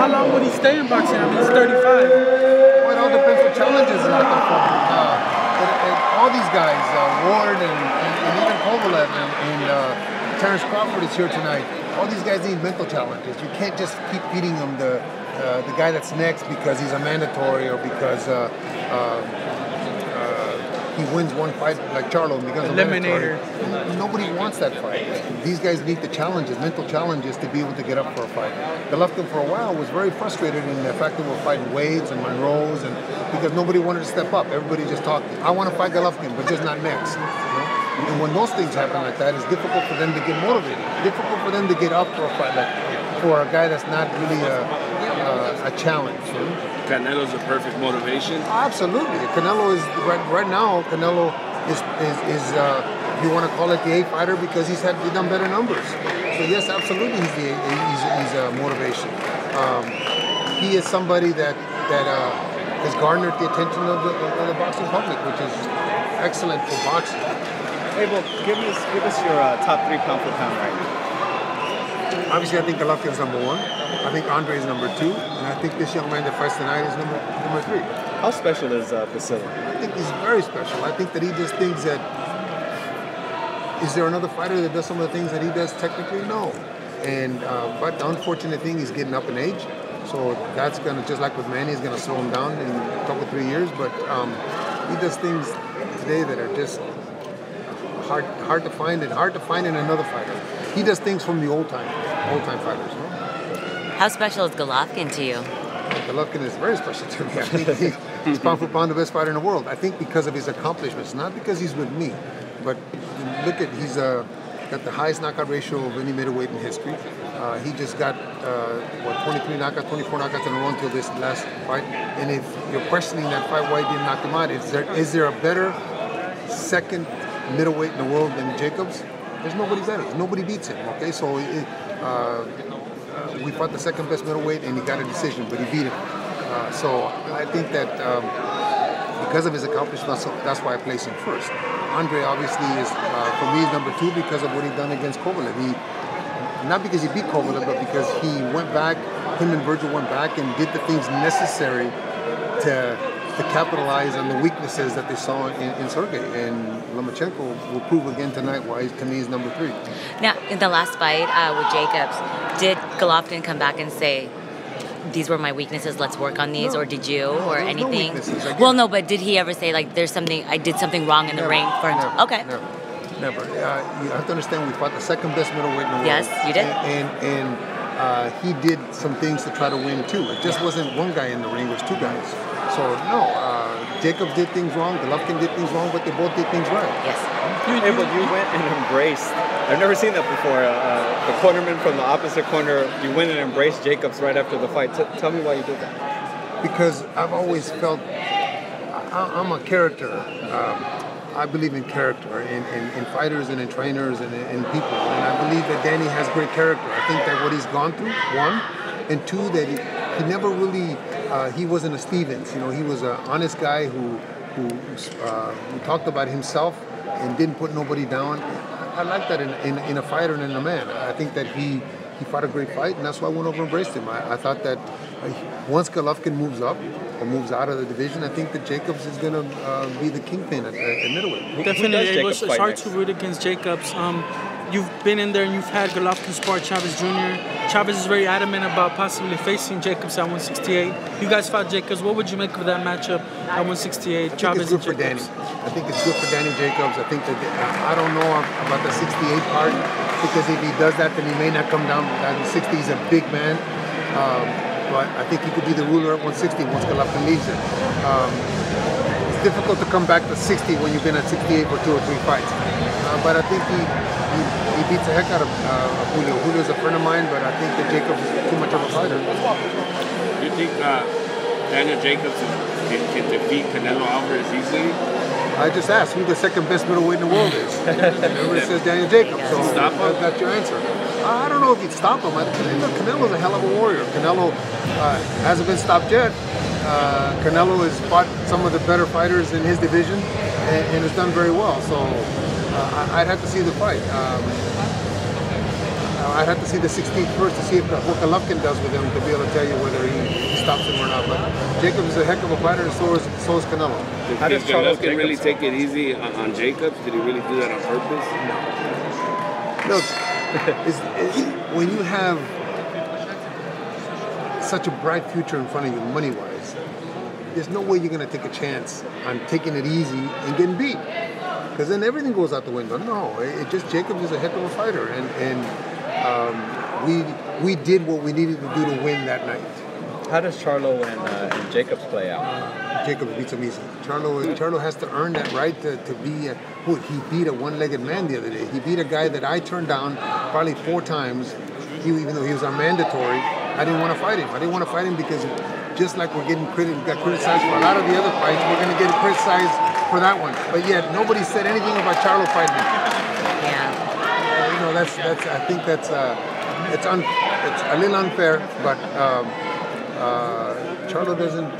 how long would he stay in boxing? I mean, he's 35. Well, it all depends what challenges is out there for him. All these guys, Ward and even Kovalev and Terrence Crawford is here tonight. All these guys need mental challenges. You can't just keep feeding them the guy that's next because he's a mandatory or because he wins one fight like Charlo and becomes a eliminator. Nobody wants that fight. These guys need the challenges, mental challenges, to be able to get up for a fight. Golovkin for a while was very frustrated in the fact that we're fighting Wades and Monroes, and because nobody wanted to step up. Everybody just talked, I want to fight Golovkin, but just not next. And when those things happen like that, it's difficult for them to get motivated. Difficult for them to get up for a fight, like for a guy that's not really a challenge. Canelo's a perfect motivation. Absolutely, Canelo is right now. Canelo is if you want to call it the A fighter because he's done better numbers. So yes, absolutely, he's a motivation. He is somebody that has garnered the attention of the boxing public, which is excellent for boxing. Hey, well, give us your top 3 pound for pound right now. Obviously, I think Golovkin is number 1. I think Andre is number 2, and I think this young man that fights tonight is number 3. How special is Vasily? I think he's very special. I think that he does things that. Is there another fighter that does some of the things that he does technically? No. And but the unfortunate thing, he's getting up in age, so that's gonna, just like with Manny, is gonna slow him down in a couple 3 years. But he does things today that are just hard to find and hard to find in another fighter. He does things from the old time fighters. No? How special is Golovkin to you? Golovkin is very special to me. I think he's pound for pound the best fighter in the world. I think because of his accomplishments, not because he's with me, but look at, he's got the highest knockout ratio of any middleweight in history. He just got 23 knockouts, 24 knockouts in a row until this last fight. And if you're questioning that fight, why he didn't knock him out, is there a better second middleweight in the world than Jacobs? There's nobody better. Nobody beats him. Okay, so we fought the second best middleweight, and he got a decision, but he beat him. So I think that because of his accomplishments, that's why I place him first. Andre obviously is, for me, is number 2 because of what he done against Kovalev. Not because he beat Kovalev, but because he went back. Him and Virgil went back and did the things necessary to capitalize on the weaknesses that they saw in Sergey. And Lomachenko will prove again tonight why, to me, is number 3. Now, in the last fight with Jacobs, did Golovkin come back and say, these were my weaknesses, let's work on these, No. or did you, or anything? No weaknesses. Well, no, but did he ever say, like, there's something, I did something wrong in the ring? Okay. Never. You have to understand, we fought the second best middleweight in the world. Yes, you did. And he did some things to try to win too. It just wasn't one guy in the ring, it was 2 guys. So no, Jacobs did things wrong, Golovkin did things wrong, but they both did things right. Yes. Hey, but you went and embraced. I've never seen that before. The cornerman from the opposite corner, you went and embraced Jacobs right after the fight. Tell me why you did that. Because I've always felt I'm a character. I believe in character, in fighters and in trainers and in people. And I believe that Danny has great character. I think that what he's gone through, 1, and 2, that he never really, he wasn't a Stevens. You know, he was an honest guy who talked about himself and didn't put nobody down. I like that in a fighter and in a man. I think that he fought a great fight, and that's why I went over and embraced him. I thought that once Golovkin moves up or moves out of the division, I think that Jacobs is going to be the kingpin at middleweight. Definitely, it was hard to root against Jacobs. You've been in there and you've had Golovkin spar Chavez Jr. Chavez is very adamant about possibly facing Jacobs at 168. You guys fought Jacobs. What would you make of that matchup at 168? Chavez it's good for Danny. I think it's good for Danny Jacobs. I think that I don't know about the 68 part, because if he does that, then he may not come down. At 60, he's a big man. But I think he could be the ruler at 160 once Golovkin leaves it. It's difficult to come back to 60 when you've been at 68 for 2 or 3 fights. But I think he beats the heck out of Julio. Julio's a friend of mine, but I think that Jacobs is too much of a fighter. Do you think Daniel Jacobs can defeat Canelo Alvarez easily? I just asked who the second best middleweight in the world is. Everybody says Daniel Jacobs, so that's your answer. I don't know if he'd stop him. Canelo's a hell of a warrior. Canelo hasn't been stopped yet. Canelo has fought some of the better fighters in his division and has done very well. So I'd have to see the fight. I'd have to see the 16th first to see if what Golovkin does with him to be able to tell you whether he stops him or not. But Jacobs is a heck of a fighter, and so is Canelo. How does Did Charles Golovkin really Jacobs- take it easy on Jacobs? Did he really do that on purpose? Look, when you have such a bright future in front of you, money-wise, there's no way you're going to take a chance on taking it easy and getting beat. Because then everything goes out the window. No, it just Jacobs is a heck of a fighter, and we did what we needed to do to win that night. How does Charlo and Jacobs play out? Jacobs beats him easy. Charlo has to earn that right to be he beat a one-legged man the other day. He beat a guy that I turned down probably 4 times, even though he was on mandatory. I didn't want to fight him. I didn't want to fight him because just like we're getting got criticized for a lot of the other fights, we're going to get criticized for that one. But yet nobody said anything about Charlo fighting him. Yeah. You know, that's I think that's it's a little unfair, but Charlo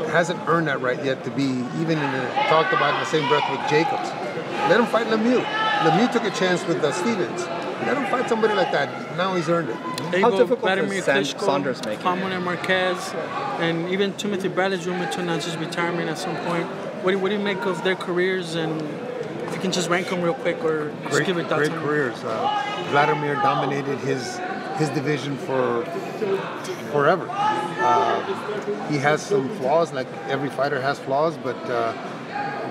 hasn't earned that right yet to be even talked about in the same breath with Jacobs. Let him fight Lemieux. Lemieux took a chance with Stevens. Let him fight somebody like that. Now he's earned it. There you How go, difficult Vladimir is Klitschko, Saunders making it? Pamela Marquez, and even Timothy Bradley's rumored to announce his retirement at some point. What do you make of their careers, and if you can just rank them real quick or just give it thoughts Great on them? careers. Vladimir dominated his division for forever. He has some flaws, like every fighter has flaws, but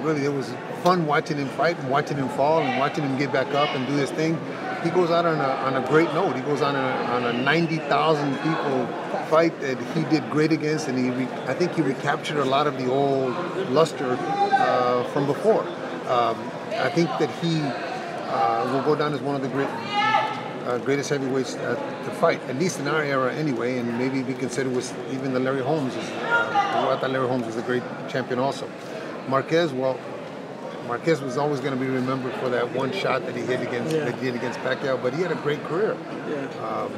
really it was fun watching him fight and watching him fall and watching him get back up and do his thing. He goes out on a great note. He goes on a 90,000 people fight that he did great against, and I think he recaptured a lot of the old luster from before. I think that he will go down as one of the greatest heavyweights to fight, at least in our era anyway, and maybe be considered with even the Larry Holmes. I thought Larry Holmes was a great champion also. Marquez was always going to be remembered for that one shot that he hit against Pacquiao, but he had a great career. Yeah.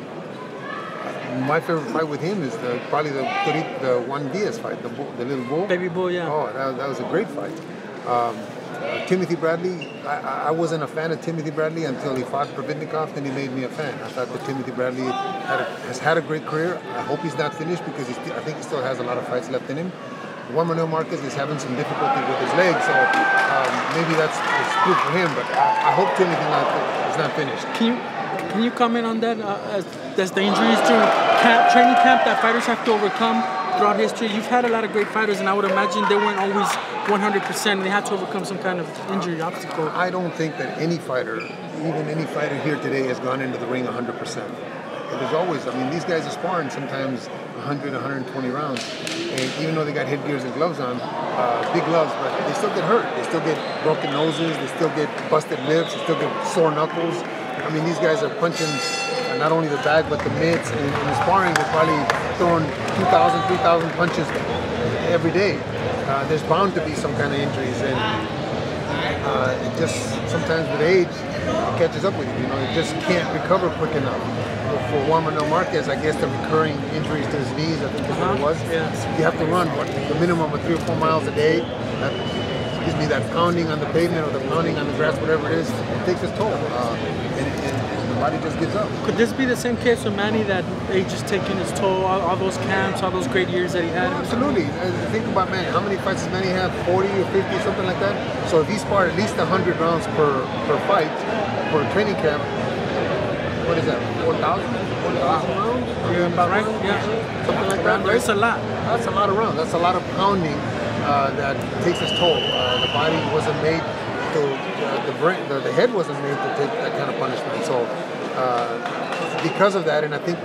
My favorite fight with him is probably the Juan Diaz fight, the little bull. Baby Bull, yeah. Oh, that was a great fight. Timothy Bradley, I wasn't a fan of Timothy Bradley until he fought Providnikov, then he made me a fan. I thought that Timothy Bradley has had a great career. I hope he's not finished because I think he still has a lot of fights left in him. Juan Manuel Marquez is having some difficulty with his legs, so maybe it's good for him, but I hope Timothy is not finished. Can you comment on that? That's the injuries during training camp that fighters have to overcome throughout history. You've had a lot of great fighters, and I would imagine they weren't always 100%. They had to overcome some kind of injury obstacle. I don't think that any fighter, even any fighter here today, has gone into the ring 100%. There's always, these guys are sparring sometimes 100, 120 rounds, and even though they got headgears and gloves on, big gloves, but they still get hurt. They still get broken noses, they still get busted lips, they still get sore knuckles. These guys are punching not only the bag, but the mitts, and in sparring, they're probably throwing 2,000, 3,000 punches every day. There's bound to be some kind of injuries, and it just, sometimes with age, it catches up with you. You just can't recover quick enough. For Juan Manuel Marquez, I guess the recurring injuries to his knees, I think is what it was. Yeah. You have to run the minimum of 3 or 4 miles a day. That pounding on the pavement or the pounding on the grass, whatever it is, it takes its toll. And the body just gives up. Could this be the same case with Manny, that age is taking its toll, all those camps, all those great years that he had? Absolutely. Think about Manny. How many fights does Manny have? 40 or 50, something like that? So if he sparred at least 100 rounds per fight for a training camp, what is that, 4,000 rounds? Yeah, about right. Yeah. Something like that, right? That's a lot. That's a lot of rounds. That's a lot of pounding that takes its toll. The body wasn't made to, the head wasn't made to take that kind of punishment. So because of that, and I think